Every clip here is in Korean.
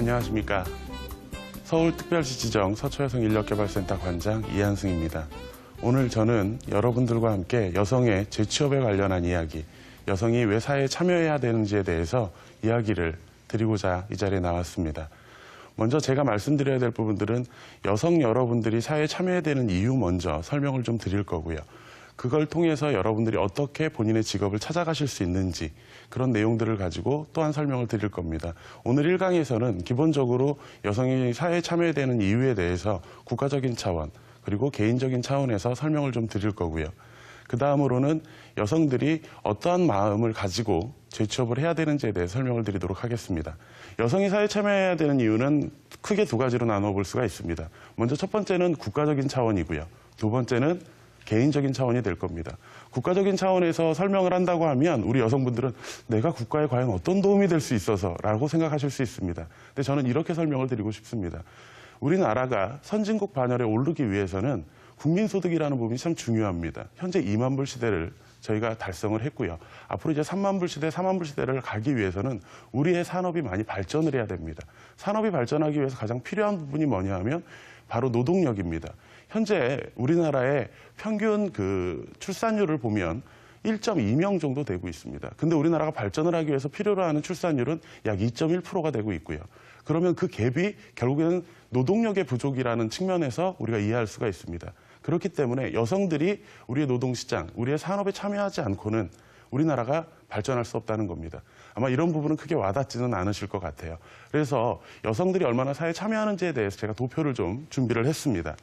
안녕하십니까. 서울특별시 지정 서초여성인력개발센터 관장 이한승입니다. 오늘 저는 여러분들과 함께 여성의 재취업에 관련한 이야기, 여성이 왜 사회에 참여해야 되는지에 대해서 이야기를 드리고자 이 자리에 나왔습니다. 먼저 제가 말씀드려야 될 부분들은 여성 여러분들이 사회에 참여해야 되는 이유 먼저 설명을 좀 드릴 거고요. 그걸 통해서 여러분들이 어떻게 본인의 직업을 찾아가실 수 있는지 그런 내용들을 가지고 또한 설명을 드릴 겁니다. 오늘 1강에서는 기본적으로 여성이 사회에 참여해야 되는 이유에 대해서 국가적인 차원 그리고 개인적인 차원에서 설명을 좀 드릴 거고요. 그 다음으로는 여성들이 어떠한 마음을 가지고 재취업을 해야 되는지에 대해 설명을 드리도록 하겠습니다. 여성이 사회에 참여해야 되는 이유는 크게 두 가지로 나눠볼 수가 있습니다. 먼저 첫 번째는 국가적인 차원이고요. 두 번째는 개인적인 차원이 될 겁니다. 국가적인 차원에서 설명을 한다고 하면 우리 여성분들은 내가 국가에 과연 어떤 도움이 될 수 있어서 라고 생각하실 수 있습니다. 근데 저는 이렇게 설명을 드리고 싶습니다. 우리나라가 선진국 반열에 오르기 위해서는 국민소득이라는 부분이 참 중요합니다. 현재 2만 불 시대를 저희가 달성을 했고요. 앞으로 이제 3만 불 시대, 4만 불 시대를 가기 위해서는 우리의 산업이 많이 발전을 해야 됩니다. 산업이 발전하기 위해서 가장 필요한 부분이 뭐냐 하면 바로 노동력입니다. 현재 우리나라의 평균 출산율을 보면 1.2명 정도 되고 있습니다. 근데 우리나라가 발전을 하기 위해서 필요로 하는 출산율은 약 2.1%가 되고 있고요. 그러면 그 갭이 결국에는 노동력의 부족이라는 측면에서 우리가 이해할 수가 있습니다. 그렇기 때문에 여성들이 우리의 노동시장, 우리의 산업에 참여하지 않고는 우리나라가 발전할 수 없다는 겁니다. 아마 이런 부분은 크게 와닿지는 않으실 것 같아요. 그래서 여성들이 얼마나 사회에 참여하는지에 대해서 제가 도표를 좀 준비를 했습니다.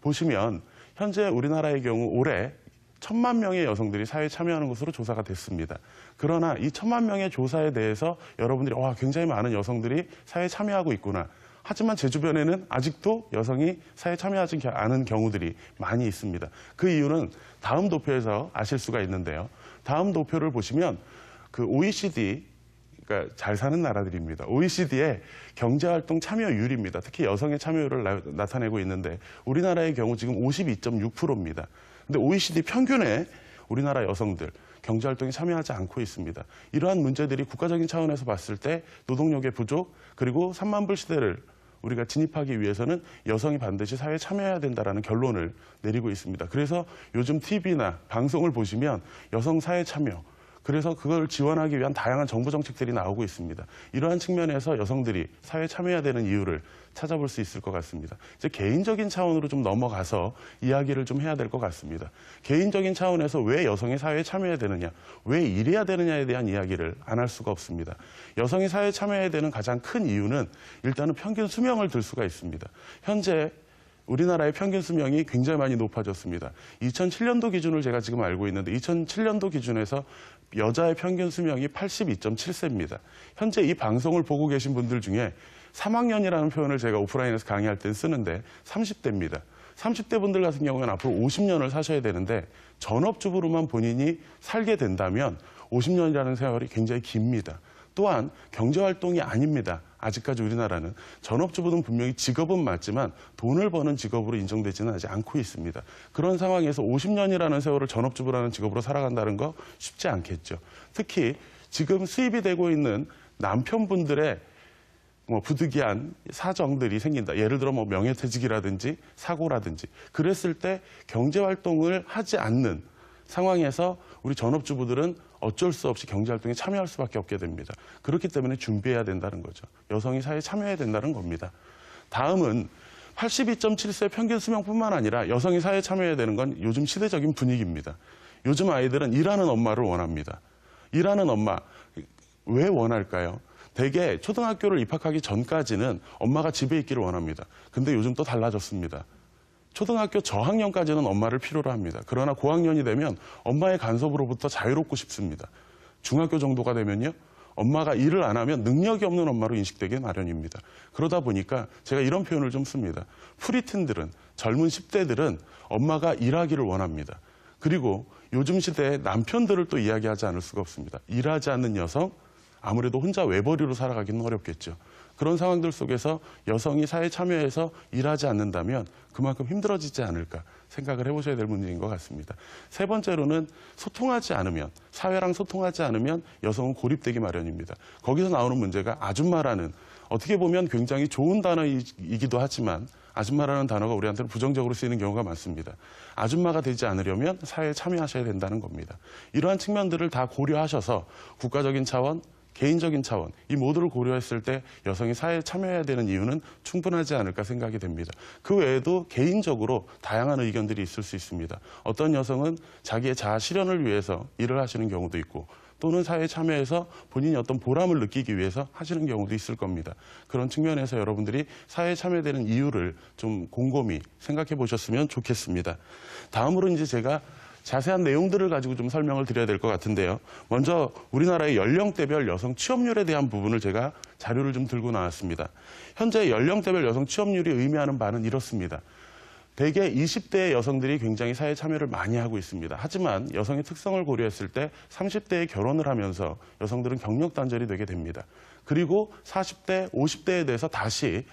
보시면 현재 우리나라의 경우 올해 1,000만 명의 여성들이 사회에 참여하는 것으로 조사가 됐습니다. 그러나 이 1,000만 명의 조사에 대해서 여러분들이 굉장히 많은 여성들이 사회에 참여하고 있구나. 하지만 제 주변에는 아직도 여성이 사회에 참여하지 않은 경우들이 많이 있습니다. 그 이유는 다음 도표에서 아실 수가 있는데요. 다음 도표를 보시면 OECD, 그러니까 잘 사는 나라들입니다. OECD의 경제활동 참여율입니다. 특히 여성의 참여율을 나타내고 있는데 우리나라의 경우 지금 52.6%입니다. 근데 OECD 평균에 우리나라 여성들 경제활동에 참여하지 않고 있습니다. 이러한 문제들이 국가적인 차원에서 봤을 때 노동력의 부족 그리고 3만 불 시대를 우리가 진입하기 위해서는 여성이 반드시 사회에 참여해야 된다는 결론을 내리고 있습니다. 그래서 요즘 TV나 방송을 보시면 여성 사회 참여 그래서 그걸 지원하기 위한 다양한 정부 정책들이 나오고 있습니다. 이러한 측면에서 여성들이 사회에 참여해야 되는 이유를 찾아볼 수 있을 것 같습니다. 이제 개인적인 차원으로 좀 넘어가서 이야기를 좀 해야 될 것 같습니다. 개인적인 차원에서 왜 여성이 사회에 참여해야 되느냐, 왜 일해야 되느냐에 대한 이야기를 안 할 수가 없습니다. 여성이 사회에 참여해야 되는 가장 큰 이유는 일단은 평균 수명을 들 수가 있습니다. 현재 우리나라의 평균 수명이 굉장히 많이 높아졌습니다. 2007년도 기준을 제가 지금 알고 있는데 2007년도 기준에서 여자의 평균 수명이 82.7세입니다. 현재 이 방송을 보고 계신 분들 중에 3학년이라는 표현을 제가 오프라인에서 강의할 때 쓰는데 30대입니다. 30대 분들 같은 경우는 앞으로 50년을 사셔야 되는데 전업주부로만 본인이 살게 된다면 50년이라는 세월이 굉장히 깁니다. 또한 경제활동이 아닙니다. 아직까지 우리나라는 전업주부는 분명히 직업은 맞지만 돈을 버는 직업으로 인정되지는 아직 않고 있습니다. 그런 상황에서 50년이라는 세월을 전업주부라는 직업으로 살아간다는 거 쉽지 않겠죠. 특히 지금 수입이 되고 있는 남편분들의 부득이한 사정들이 생긴다. 예를 들어 명예퇴직이라든지 사고라든지 그랬을 때 경제활동을 하지 않는 상황에서 우리 전업주부들은 어쩔 수 없이 경제활동에 참여할 수밖에 없게 됩니다. 그렇기 때문에 준비해야 된다는 거죠. 여성이 사회에 참여해야 된다는 겁니다. 다음은 82.7세 평균 수명뿐만 아니라 여성이 사회에 참여해야 되는 건 요즘 시대적인 분위기입니다. 요즘 아이들은 일하는 엄마를 원합니다. 일하는 엄마, 왜 원할까요? 대개 초등학교를 입학하기 전까지는 엄마가 집에 있기를 원합니다. 근데 요즘 또 달라졌습니다. 초등학교 저학년까지는 엄마를 필요로 합니다. 그러나 고학년이 되면 엄마의 간섭으로부터 자유롭고 싶습니다. 중학교 정도가 되면요. 엄마가 일을 안 하면 능력이 없는 엄마로 인식되기 마련입니다. 그러다 보니까 제가 이런 표현을 좀 씁니다. 프리틴들은, 젊은 10대들은 엄마가 일하기를 원합니다. 그리고 요즘 시대의 남편들을 또 이야기하지 않을 수가 없습니다. 일하지 않는 여성, 아무래도 혼자 외벌이로 살아가기는 어렵겠죠. 그런 상황들 속에서 여성이 사회에 참여해서 일하지 않는다면 그만큼 힘들어지지 않을까 생각을 해보셔야 될 문제인 것 같습니다. 세 번째로는 소통하지 않으면, 사회랑 소통하지 않으면 여성은 고립되기 마련입니다. 거기서 나오는 문제가 아줌마라는 어떻게 보면 굉장히 좋은 단어이기도 하지만 아줌마라는 단어가 우리한테는 부정적으로 쓰이는 경우가 많습니다. 아줌마가 되지 않으려면 사회에 참여하셔야 된다는 겁니다. 이러한 측면들을 다 고려하셔서 국가적인 차원, 개인적인 차원, 이 모두를 고려했을 때 여성이 사회에 참여해야 되는 이유는 충분하지 않을까 생각이 됩니다. 그 외에도 개인적으로 다양한 의견들이 있을 수 있습니다. 어떤 여성은 자기의 자아 실현을 위해서 일을 하시는 경우도 있고 또는 사회에 참여해서 본인이 어떤 보람을 느끼기 위해서 하시는 경우도 있을 겁니다. 그런 측면에서 여러분들이 사회에 참여되는 이유를 좀 곰곰이 생각해 보셨으면 좋겠습니다. 다음으로 이제 제가 자세한 내용들을 가지고 좀 설명을 드려야 될 것 같은데요. 먼저 우리나라의 연령대별 여성 취업률에 대한 부분을 제가 자료를 좀 들고 나왔습니다. 현재 연령대별 여성 취업률이 의미하는 바는 이렇습니다. 대개 20대의 여성들이 굉장히 사회 참여를 많이 하고 있습니다. 하지만 여성의 특성을 고려했을 때 30대에 결혼을 하면서 여성들은 경력 단절이 되게 됩니다. 그리고 40대, 50대에 대해서 다시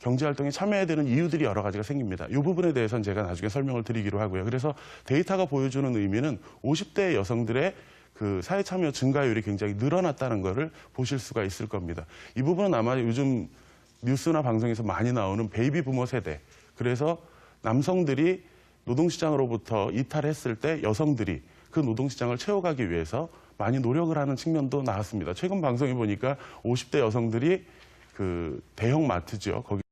경제활동에 참여해야 되는 이유들이 여러 가지가 생깁니다. 이 부분에 대해서는 제가 나중에 설명을 드리기로 하고요. 그래서 데이터가 보여주는 의미는 50대 여성들의 그 사회 참여 증가율이 굉장히 늘어났다는 것을 보실 수가 있을 겁니다. 이 부분은 아마 요즘 뉴스나 방송에서 많이 나오는 베이비 부머 세대. 그래서 남성들이 노동시장으로부터 이탈했을 때 여성들이 그 노동시장을 채워가기 위해서 많이 노력을 하는 측면도 나왔습니다. 최근 방송에 보니까 50대 여성들이 그 대형 마트죠. 거기